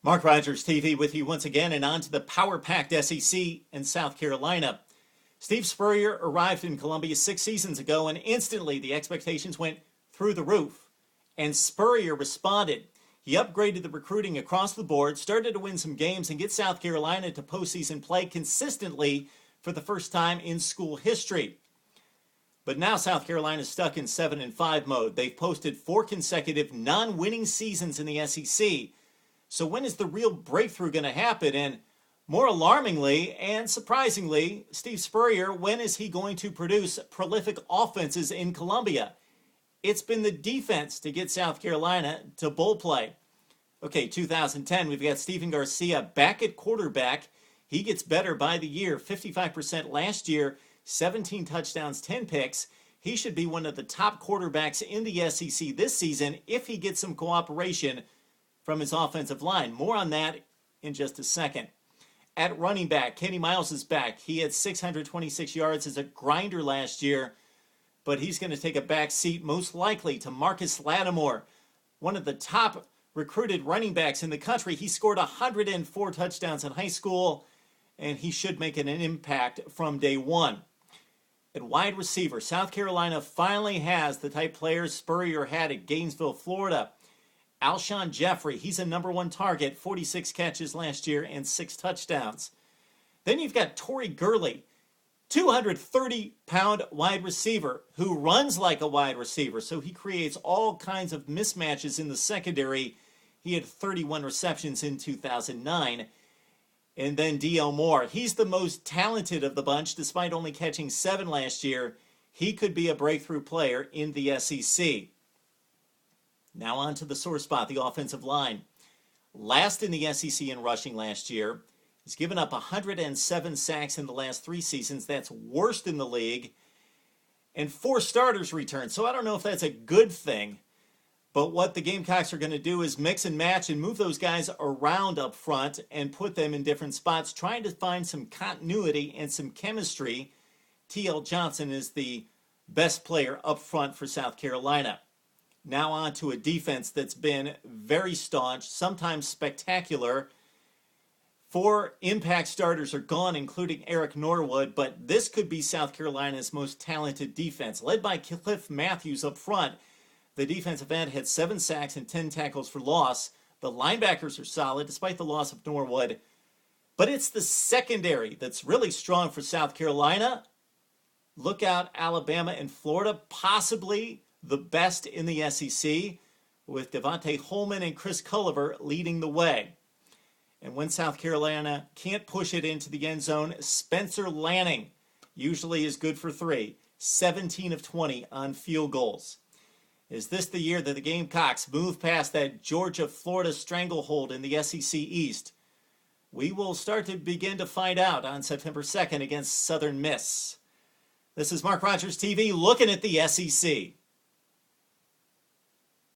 Mark Rogers TV with you once again, and on to the power-packed SEC in South Carolina. Steve Spurrier arrived in Columbia 6 seasons ago, and instantly the expectations went through the roof. And Spurrier responded. He upgraded the recruiting across the board, started to win some games, and get South Carolina to postseason play consistently for the first time in school history. But now South Carolina is stuck in 7-5 mode. They've posted 4 consecutive non-winning seasons in the SEC. So when is the real breakthrough going to happen? And more alarmingly and surprisingly, Steve Spurrier, when is he going to produce prolific offenses in Columbia? It's been the defense to get South Carolina to bowl play. Okay, 2010, we've got Stephen Garcia back at quarterback. He gets better by the year, 55% last year, 17 touchdowns, 10 picks. He should be one of the top quarterbacks in the SEC this season if he gets some cooperation from his offensive line. More on that in just a second. At running back, Kenny Miles is back. He had 626 yards as a grinder last year, but he's going to take a back seat most likely to Marcus Lattimore, one of the top recruited running backs in the country. He scored 104 touchdowns in high school, and he should make an impact from day one. At wide receiver, South Carolina finally has the type players Spurrier had at Gainesville, Florida. Alshon Jeffrey, he's a number 1 target, 46 catches last year and 6 touchdowns. Then you've got Torrey Gurley, 230-pound wide receiver who runs like a wide receiver, so he creates all kinds of mismatches in the secondary. He had 31 receptions in 2009. And then D.L. Moore, he's the most talented of the bunch, despite only catching 7 last year. He could be a breakthrough player in the SEC. Now on to the sore spot, the offensive line. Last in the SEC in rushing last year. He's given up 107 sacks in the last 3 seasons. That's worst in the league. And 4 starters returned. So I don't know if that's a good thing. But what the Gamecocks are going to do is mix and match and move those guys around up front and put them in different spots, trying to find some continuity and some chemistry. T.L. Johnson is the best player up front for South Carolina. Now on to a defense that's been very staunch, sometimes spectacular. 4 impact starters are gone, including Eric Norwood, but this could be South Carolina's most talented defense. Led by Cliff Matthews up front, the defensive end had 7 sacks and 10 tackles for loss. The linebackers are solid, despite the loss of Norwood. But it's the secondary that's really strong for South Carolina. Look out, Alabama and Florida, possibly the best in the SEC, with Devontae Holman and Chris Culliver leading the way. And when South Carolina can't push it into the end zone, Spencer Lanning usually is good for 3, 17 of 20 on field goals. Is this the year that the Gamecocks move past that Georgia-Florida stranglehold in the SEC East? We will start to begin to find out on September 2nd against Southern Miss. This is Mark Rogers TV looking at the SEC.